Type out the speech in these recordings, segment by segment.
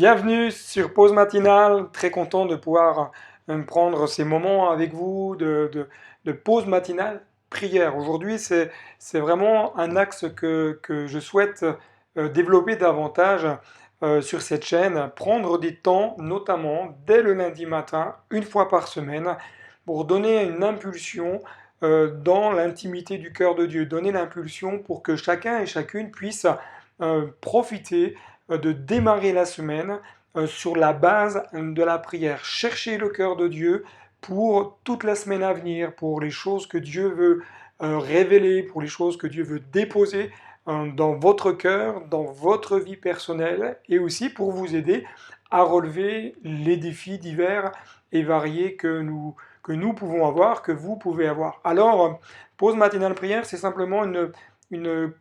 Bienvenue sur Pause Matinale, très content de pouvoir prendre ces moments avec vous de pause matinale, prière. Aujourd'hui, c'est vraiment un axe que je souhaite développer davantage sur cette chaîne, prendre des temps, notamment dès le lundi matin, une fois par semaine, pour donner une impulsion dans l'intimité du cœur de Dieu, donner l'impulsion pour que chacun et chacune puisse profiter de démarrer la semaine sur la base de la prière. Cherchez le cœur de Dieu pour toute la semaine à venir, pour les choses que Dieu veut révéler, pour les choses que Dieu veut déposer dans votre cœur, dans votre vie personnelle, et aussi pour vous aider à relever les défis divers et variés que nous pouvons avoir, que vous pouvez avoir. Alors, pause matinale prière, c'est simplement une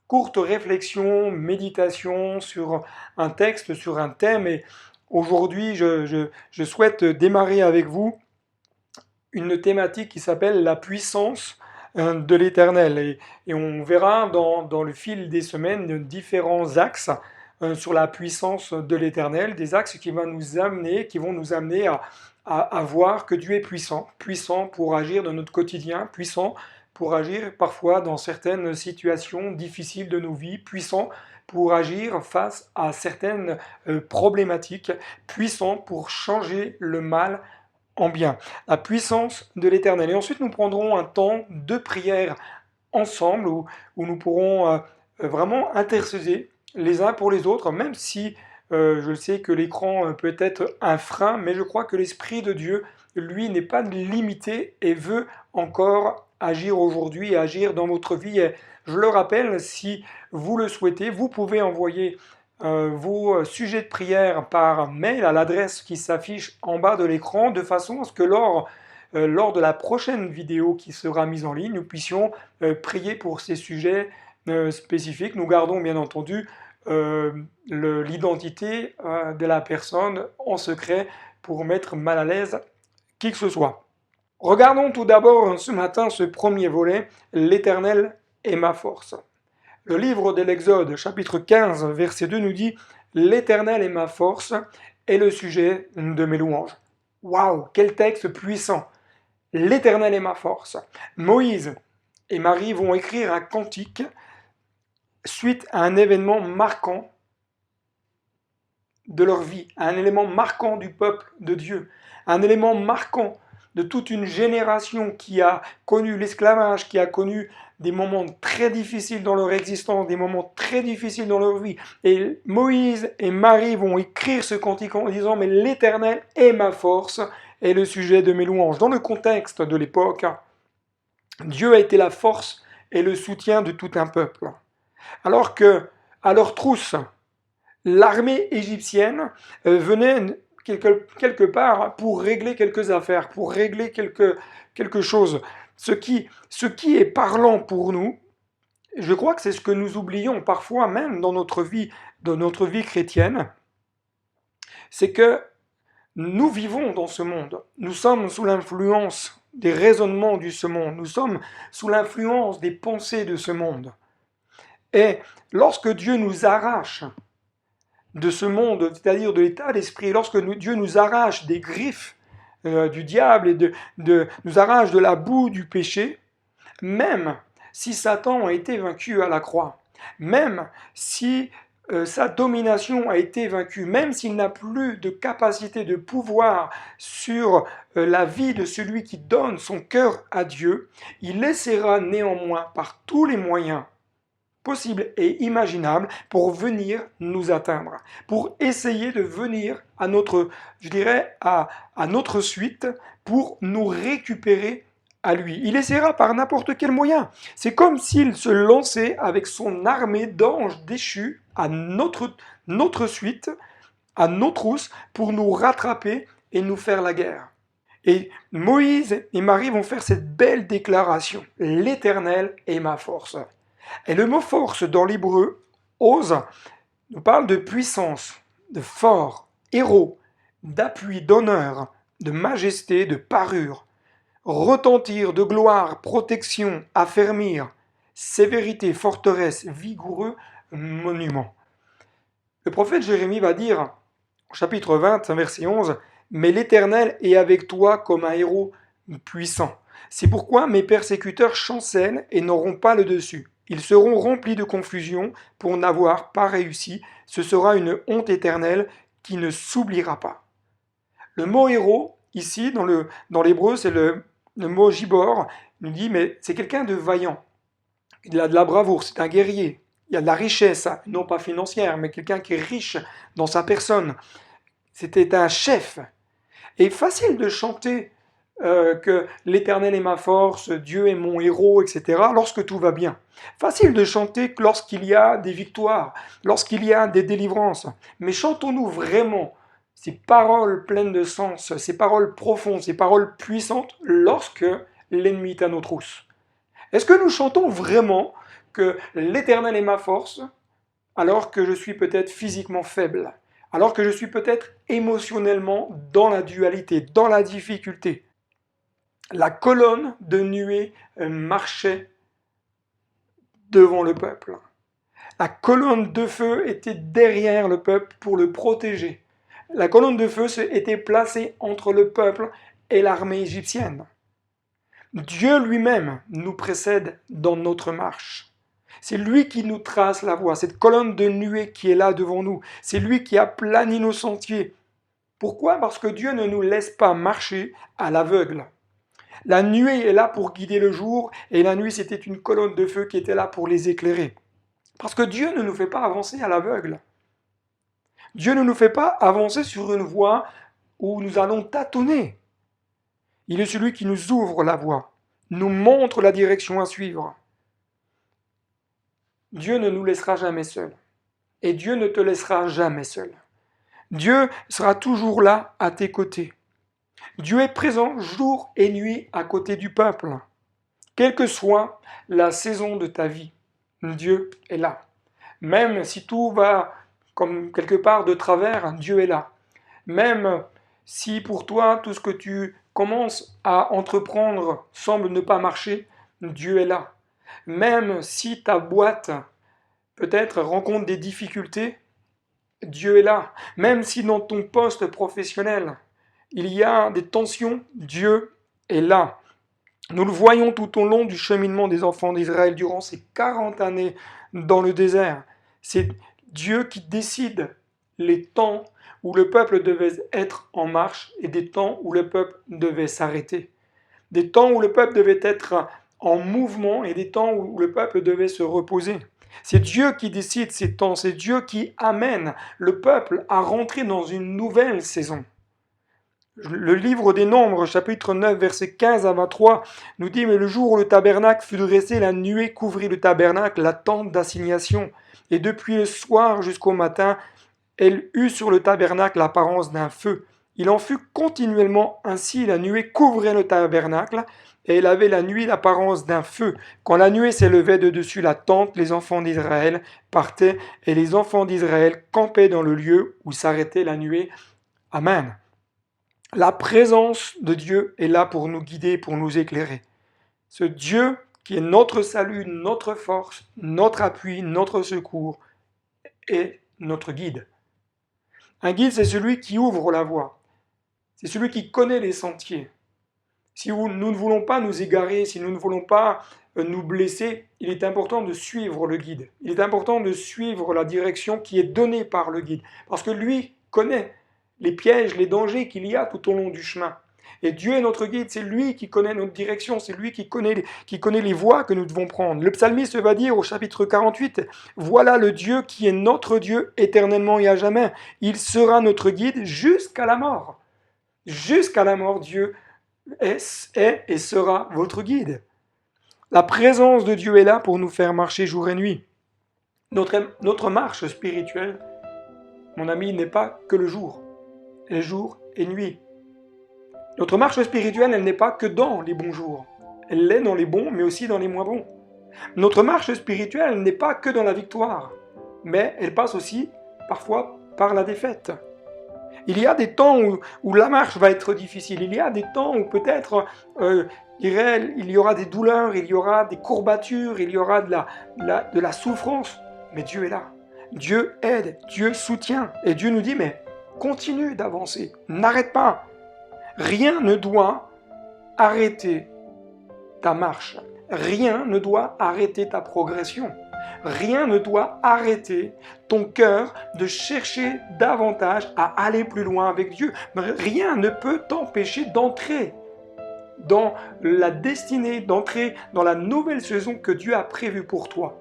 courte réflexion, méditation sur un texte, sur un thème. Et aujourd'hui, je souhaite démarrer avec vous une thématique qui s'appelle la puissance de l'Éternel. Et on verra dans le fil des semaines différents axes sur la puissance de l'Éternel, des axes qui vont nous amener à voir que Dieu est puissant, puissant pour agir dans notre quotidien, puissant pour agir parfois dans certaines situations difficiles de nos vies, puissant pour agir face à certaines problématiques, puissant pour changer le mal en bien. La puissance de l'Éternel. Et ensuite, nous prendrons un temps de prière ensemble où nous pourrons vraiment intercéder les uns pour les autres, même si je sais que l'écran peut être un frein, mais je crois que l'Esprit de Dieu, lui, n'est pas limité et veut encore agir aujourd'hui et agir dans votre vie. Et je le rappelle, si vous le souhaitez, vous pouvez envoyer vos sujets de prière par mail à l'adresse qui s'affiche en bas de l'écran, de façon à ce que lors de la prochaine vidéo qui sera mise en ligne, nous puissions prier pour ces sujets spécifiques. Nous gardons bien entendu l'identité de la personne en secret pour mettre mal à l'aise qui que ce soit. Regardons tout d'abord ce matin ce premier volet, l'Éternel est ma force. Le livre de l'Exode, chapitre 15, verset 2 nous dit « L'Éternel est ma force et le sujet de mes louanges ». Waouh, quel texte puissant! L'Éternel est ma force. Moïse et Marie vont écrire un cantique suite à un événement marquant de leur vie, un élément marquant du peuple de Dieu, un élément marquant de toute une génération qui a connu l'esclavage, qui a connu des moments très difficiles dans leur existence, des moments très difficiles dans leur vie. Et Moïse et Marie vont écrire ce cantique en disant « Mais l'Éternel est ma force et le sujet de mes louanges ». Dans le contexte de l'époque, Dieu a été la force et le soutien de tout un peuple. Alors que, à leur trousse, l'armée égyptienne venait quelque part pour régler quelques affaires, pour régler quelque chose. Ce qui est parlant pour nous, je crois que c'est ce que nous oublions parfois même dans notre vie chrétienne, c'est que nous vivons dans ce monde. Nous sommes sous l'influence des raisonnements de ce monde. Nous sommes sous l'influence des pensées de ce monde. Et lorsque Dieu nous arrache de ce monde, c'est-à-dire de l'état d'esprit, lorsque Dieu nous arrache des griffes du diable et nous arrache de la boue du péché, même si Satan a été vaincu à la croix, même si sa domination a été vaincue, même s'il n'a plus de capacité de pouvoir sur la vie de celui qui donne son cœur à Dieu, il essaiera néanmoins par tous les moyens possible et imaginable pour venir nous atteindre, pour essayer de venir à notre, à notre suite, pour nous récupérer à lui. Il essaiera par n'importe quel moyen. C'est comme s'il se lançait avec son armée d'anges déchus à notre suite, à nos trousses, pour nous rattraper et nous faire la guerre. Et Moïse et Marie vont faire cette belle déclaration. L'Éternel est ma force. Et le mot force dans l'hébreu, ose, nous parle de puissance, de fort, héros, d'appui, d'honneur, de majesté, de parure, retentir, de gloire, protection, affermir, sévérité, forteresse, vigoureux, monument. Le prophète Jérémie va dire Au chapitre 20, verset 11, mais l'Éternel est avec toi comme un héros puissant. C'est pourquoi mes persécuteurs chancellent et n'auront pas le dessus. Ils seront remplis de confusion pour n'avoir pas réussi. Ce sera une honte éternelle qui ne s'oubliera pas. Le mot héros, ici, dans l'hébreu, c'est le mot gibor. Il nous dit, mais c'est quelqu'un de vaillant. Il a de la bravoure, c'est un guerrier. Il y a de la richesse, non pas financière, mais quelqu'un qui est riche dans sa personne. C'était un chef. Et facile de chanter que l'Éternel est ma force, Dieu est mon héros, etc., lorsque tout va bien. Facile de chanter que lorsqu'il y a des victoires, lorsqu'il y a des délivrances. Mais chantons-nous vraiment ces paroles pleines de sens, ces paroles profondes, ces paroles puissantes lorsque l'ennemi est à nos trousses? Est-ce que nous chantons vraiment que l'Éternel est ma force alors que je suis peut-être physiquement faible, alors que je suis peut-être émotionnellement dans la dualité, dans la difficulté? La colonne de nuée marchait devant le peuple. La colonne de feu était derrière le peuple pour le protéger. La colonne de feu était placée entre le peuple et l'armée égyptienne. Dieu lui-même nous précède dans notre marche. C'est lui qui nous trace la voie, cette colonne de nuée qui est là devant nous. C'est lui qui a plani nos sentiers. Pourquoi? Parce que Dieu ne nous laisse pas marcher à l'aveugle. La nuée est là pour guider le jour, et la nuit c'était une colonne de feu qui était là pour les éclairer. Parce que Dieu ne nous fait pas avancer à l'aveugle. Dieu ne nous fait pas avancer sur une voie où nous allons tâtonner. Il est celui qui nous ouvre la voie, nous montre la direction à suivre. Dieu ne nous laissera jamais seuls. Et Dieu ne te laissera jamais seul. Dieu sera toujours là à tes côtés. Dieu est présent jour et nuit à côté du peuple. Quelle que soit la saison de ta vie, Dieu est là. Même si tout va comme quelque part de travers, Dieu est là. Même si pour toi, tout ce que tu commences à entreprendre semble ne pas marcher, Dieu est là. Même si ta boîte peut-être rencontre des difficultés, Dieu est là. Même si dans ton poste professionnel, il y a des tensions, Dieu est là. Nous le voyons tout au long du cheminement des enfants d'Israël durant ces 40 années dans le désert. C'est Dieu qui décide les temps où le peuple devait être en marche et des temps où le peuple devait s'arrêter. Des temps où le peuple devait être en mouvement et des temps où le peuple devait se reposer. C'est Dieu qui décide ces temps, c'est Dieu qui amène le peuple à rentrer dans une nouvelle saison. Le livre des Nombres, chapitre 9, versets 15 à 23, nous dit « Mais le jour où le tabernacle fut dressé, la nuée couvrit le tabernacle, la tente d'assignation. Et depuis le soir jusqu'au matin, elle eut sur le tabernacle l'apparence d'un feu. Il en fut continuellement ainsi, la nuée couvrait le tabernacle, et elle avait la nuit l'apparence d'un feu. Quand la nuée s'élevait de dessus la tente, les enfants d'Israël partaient, et les enfants d'Israël campaient dans le lieu où s'arrêtait la nuée. » Amen. La présence de Dieu est là pour nous guider, pour nous éclairer. Ce Dieu qui est notre salut, notre force, notre appui, notre secours, est notre guide. Un guide, c'est celui qui ouvre la voie. C'est celui qui connaît les sentiers. Si nous ne voulons pas nous égarer, si nous ne voulons pas nous blesser, il est important de suivre le guide. Il est important de suivre la direction qui est donnée par le guide. Parce que lui connaît les pièges, les dangers qu'il y a tout au long du chemin. Et Dieu est notre guide, c'est lui qui connaît notre direction, c'est lui qui connaît les voies que nous devons prendre. Le psalmiste va dire au chapitre 48, « Voilà le Dieu qui est notre Dieu éternellement et à jamais. Il sera notre guide jusqu'à la mort. » Jusqu'à la mort, Dieu est et sera votre guide. La présence de Dieu est là pour nous faire marcher jour et nuit. Notre marche spirituelle, mon ami, n'est pas que le jour. Elle est jour et nuit. Notre marche spirituelle, elle n'est pas que dans les bons jours. Elle l'est dans les bons, mais aussi dans les moins bons. Notre marche spirituelle, elle n'est pas que dans la victoire, mais elle passe aussi, parfois, par la défaite. Il y a des temps où la marche va être difficile. Il y a des temps où peut-être il y aura des douleurs, il y aura des courbatures, il y aura de la souffrance. Mais Dieu est là. Dieu aide, Dieu soutient. Et Dieu nous dit, mais continue d'avancer, n'arrête pas. Rien ne doit arrêter ta marche, rien ne doit arrêter ta progression, rien ne doit arrêter ton cœur de chercher davantage à aller plus loin avec Dieu. Rien ne peut t'empêcher d'entrer dans la destinée, d'entrer dans la nouvelle saison que Dieu a prévue pour toi.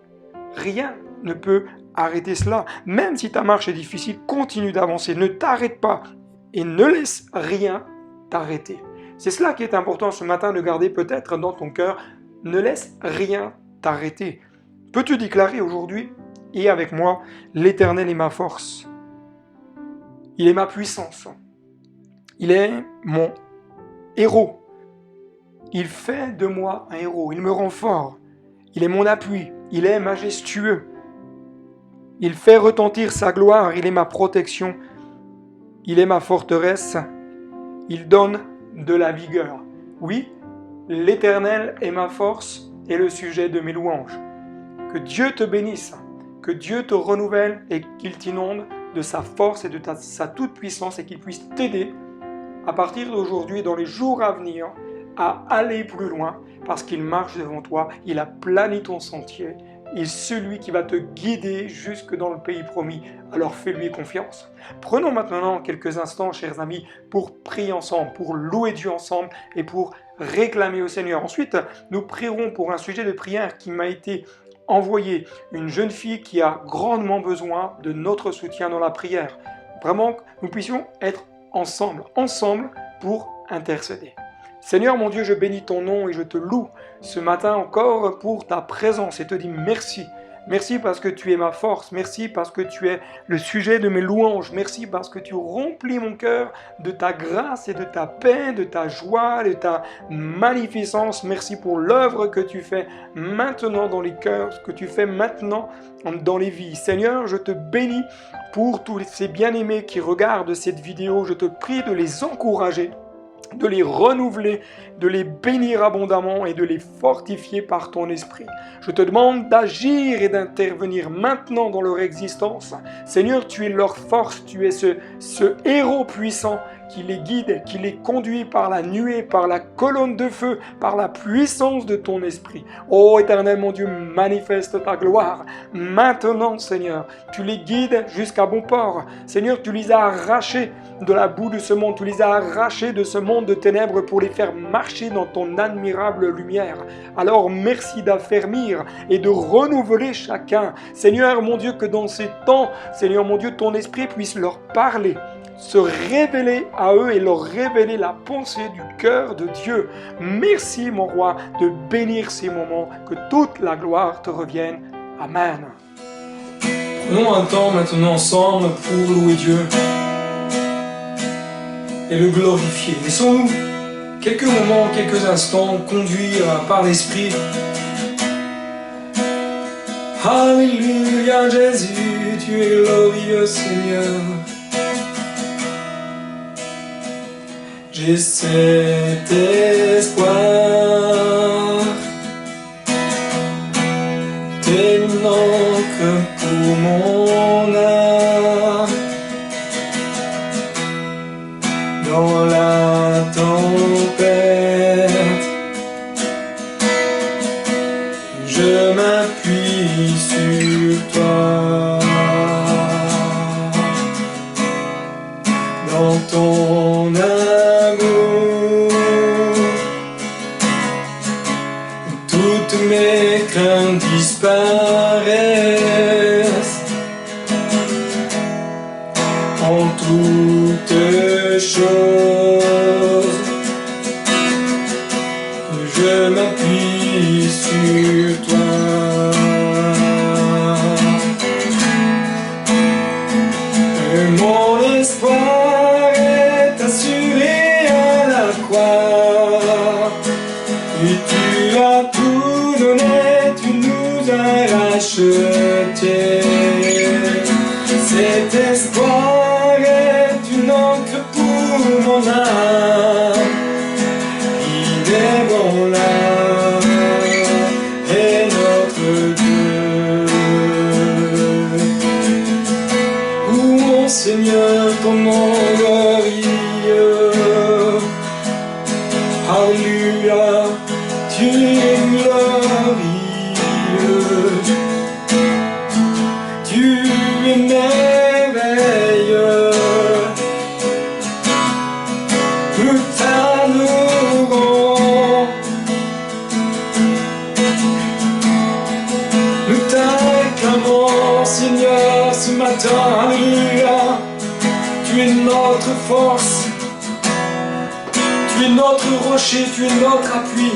Rien ne peut arrêter cela. Même si ta marche est difficile, continue d'avancer, ne t'arrête pas et ne laisse rien t'arrêter. C'est cela qui est important ce matin de garder peut-être dans ton cœur. Ne laisse rien t'arrêter. Peux-tu déclarer aujourd'hui et avec moi, l'Éternel est ma force. Il est ma puissance. Il est mon héros. Il fait de moi un héros. Il me rend fort. Il est mon appui. Il est majestueux. Il fait retentir sa gloire. Il est ma protection. Il est ma forteresse. Il donne de la vigueur. Oui, l'Éternel est ma force et le sujet de mes louanges. Que Dieu te bénisse, que Dieu te renouvelle et qu'il t'inonde de sa force et de sa toute-puissance et qu'il puisse t'aider à partir d'aujourd'hui, dans les jours à venir, à aller plus loin parce qu'il marche devant toi, il a plani ton sentier. Il est celui qui va te guider jusque dans le pays promis. Alors fais-lui confiance. Prenons maintenant quelques instants, chers amis, pour prier ensemble, pour louer Dieu ensemble et pour réclamer au Seigneur. Ensuite, nous prierons pour un sujet de prière qui m'a été envoyé. Une jeune fille qui a grandement besoin de notre soutien dans la prière. Vraiment, que nous puissions être ensemble pour intercéder. Seigneur mon Dieu, je bénis ton nom et je te loue ce matin encore pour ta présence et te dis merci. Merci parce que tu es ma force, merci parce que tu es le sujet de mes louanges, merci parce que tu remplis mon cœur de ta grâce et de ta paix, de ta joie, de ta magnificence. Merci pour l'œuvre que tu fais maintenant dans les cœurs, ce que tu fais maintenant dans les vies. Seigneur, je te bénis pour tous ces bien-aimés qui regardent cette vidéo. Je te prie de les encourager, de les renouveler, de les bénir abondamment et de les fortifier par ton esprit. Je te demande d'agir et d'intervenir maintenant dans leur existence. Seigneur, tu es leur force, tu es ce héros puissant qui les guide, qui les conduit par la nuée, par la colonne de feu, par la puissance de ton esprit. Ô Éternel mon Dieu, manifeste ta gloire. Maintenant, Seigneur, tu les guides jusqu'à bon port. Seigneur, tu les as arrachés de la boue de ce monde, tu les as arrachés de ce monde de ténèbres pour les faire marcher dans ton admirable lumière. Alors merci d'affermir et de renouveler chacun. Seigneur mon Dieu, que dans ces temps, Seigneur mon Dieu, ton esprit puisse leur parler, se révéler à eux et leur révéler la pensée du cœur de Dieu. Merci mon roi de bénir ces moments, que toute la gloire te revienne. Amen. Prenons un temps maintenant ensemble pour louer Dieu et le glorifier. Laissons-nous quelques moments, quelques instants conduire par l'Esprit. Alléluia Jésus, tu es glorieux Seigneur. J'ai cet espoir, t'es une encre pour mon âme. Dans la tempête, je m'appuie sur toi. Dans ton amour, toutes mes craintes disparaissent. En toutes choses, je m'appuie sur toi. Et mon espoir est assuré à la croix. Et tu as tout donné, tu nous as rachetés. Cet espoir est une encre pour mon âme. nous t'adorons. Nous t'acclamons, Seigneur, ce matin, alléluia. Tu es notre force, tu es notre rocher, tu es notre appui.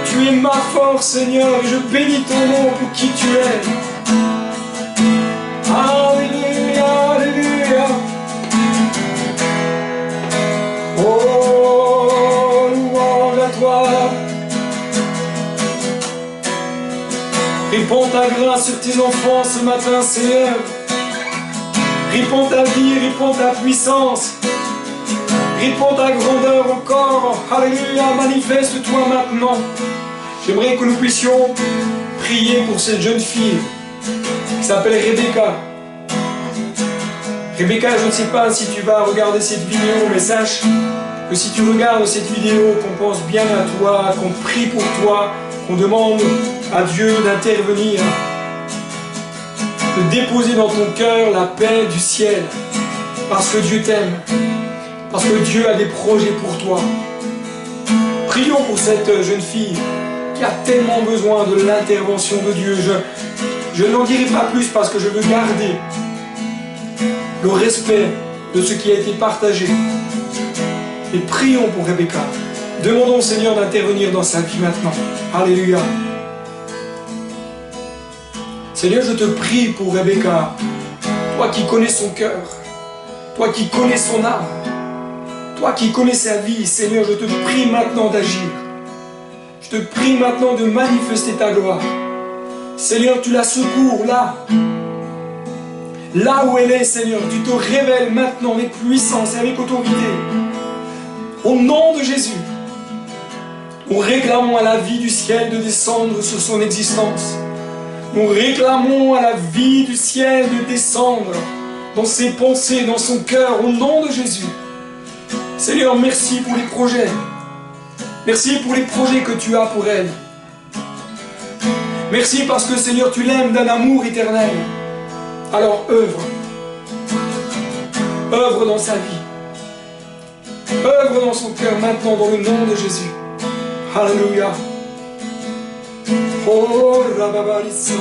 Tu es ma force, Seigneur, et je bénis ton nom pour qui tu es. Alléluia, alléluia. Oh, louange à toi. Répands ta grâce sur tes enfants ce matin, Seigneur. Répands ta vie, répands ta puissance. Répands ta grandeur encore. Alléluia, manifeste-toi maintenant. J'aimerais que nous puissions prier pour cette jeune fille qui s'appelle Rebecca. Rebecca, je ne sais pas si tu vas regarder cette vidéo, mais sache que si tu regardes cette vidéo, qu'on pense bien à toi, qu'on prie pour toi, qu'on demande à Dieu d'intervenir, de déposer dans ton cœur la paix du ciel, parce que Dieu t'aime, parce que Dieu a des projets pour toi. Prions pour cette jeune fille qui a tellement besoin de l'intervention de Dieu. Je n'en dirai pas plus parce que je veux garder le respect de ce qui a été partagé. Et prions pour Rebecca. Demandons au Seigneur d'intervenir dans sa vie maintenant. Alléluia. Seigneur, je te prie pour Rebecca. Toi qui connais son cœur, toi qui connais son âme, toi qui connais sa vie, Seigneur, je te prie maintenant d'agir. Je te prie maintenant de manifester ta gloire. Seigneur, tu la secours là. Là où elle est, Seigneur, tu te révèles maintenant avec puissance et avec autorité. Au nom de Jésus, nous réclamons à la vie du ciel de descendre sur son existence. Nous réclamons à la vie du ciel de descendre dans ses pensées, dans son cœur, au nom de Jésus. Seigneur, merci pour les projets. Merci pour les projets que tu as pour elle. Merci parce que, Seigneur, tu l'aimes d'un amour éternel. Alors œuvre. Œuvre dans sa vie. Œuvre dans son cœur maintenant dans le nom de Jésus. Alléluia. Oh, Rabbabarissa.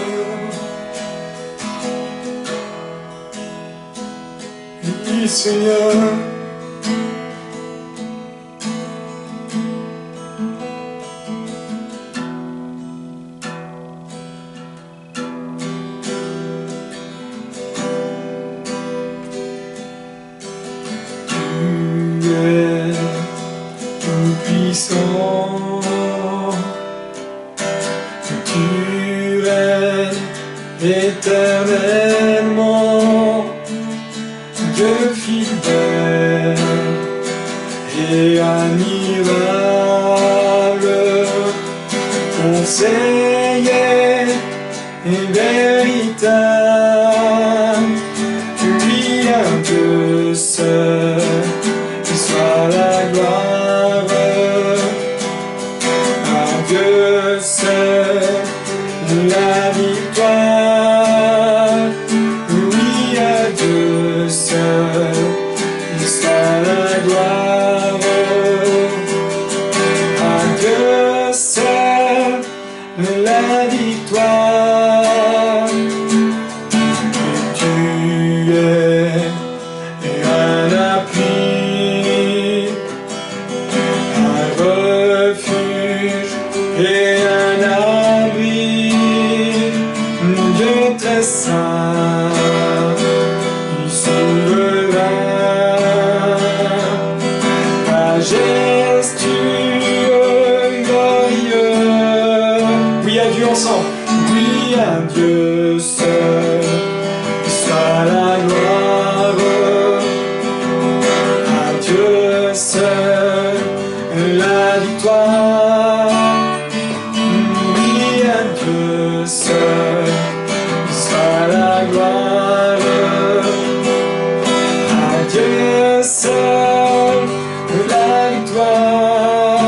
Oui, Seigneur. Tu règnes éternellement, Dieu fidèle et admirable, conseiller et véritable, lui un Dieu seul, qui soit la gloire. Dieu seul, la victoire, oui à Dieu seul, il soit la gloire, à Dieu seul, la victoire, et tu es un appui, un refuge, et un abri, Dieu très saint, souverain, majestueux, glorieux. Oui à Dieu ensemble. Oui à Dieu seul, soit la gloire, à Dieu seul, la victoire. Dieu seul, soit la gloire, à Dieu seul, la victoire.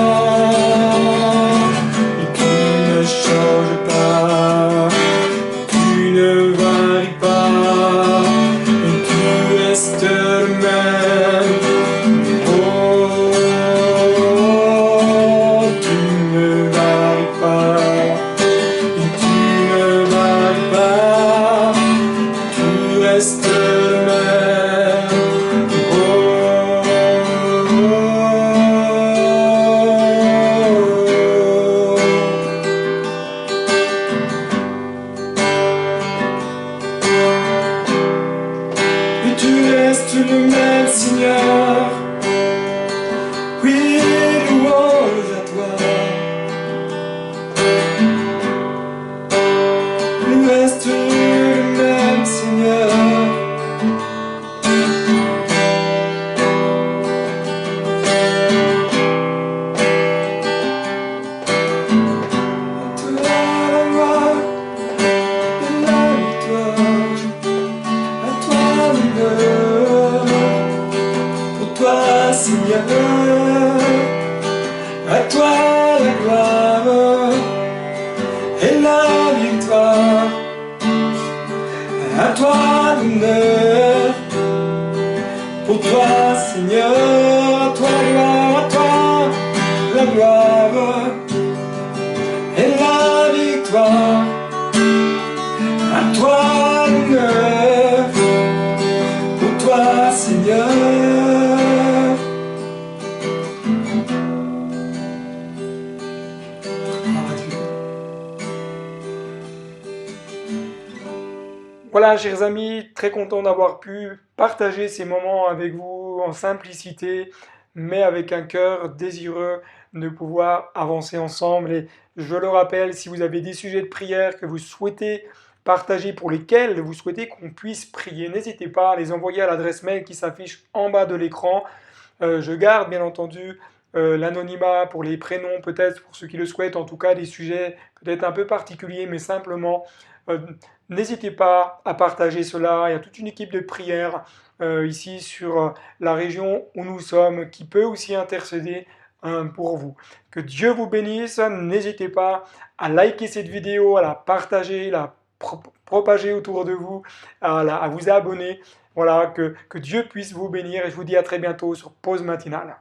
Et tu ne changes pas, tu ne varies pas, et tu restes le même. Seigneur. Oui, louange à toi. Il reste le même, Seigneur. Seigneur, à toi la gloire et la victoire, à toi l'honneur, pour toi Seigneur, à toi la gloire et la victoire, à toi l'honneur, pour toi Seigneur. Voilà, chers amis, très content d'avoir pu partager ces moments avec vous en simplicité, mais avec un cœur désireux de pouvoir avancer ensemble. Et je le rappelle, si vous avez des sujets de prière que vous souhaitez partager, pour lesquels vous souhaitez qu'on puisse prier, n'hésitez pas à les envoyer à l'adresse mail qui s'affiche en bas de l'écran. Je garde bien entendu l'anonymat pour les prénoms, peut-être pour ceux qui le souhaitent, en tout cas des sujets peut-être un peu particuliers, mais simplement n'hésitez pas à partager cela. Il y a toute une équipe de prière ici sur la région où nous sommes qui peut aussi intercéder pour vous. Que Dieu vous bénisse. N'hésitez pas à liker cette vidéo, à la partager, la propager autour de vous, à vous abonner. Voilà, que Dieu puisse vous bénir et je vous dis à très bientôt sur Pause Matinale.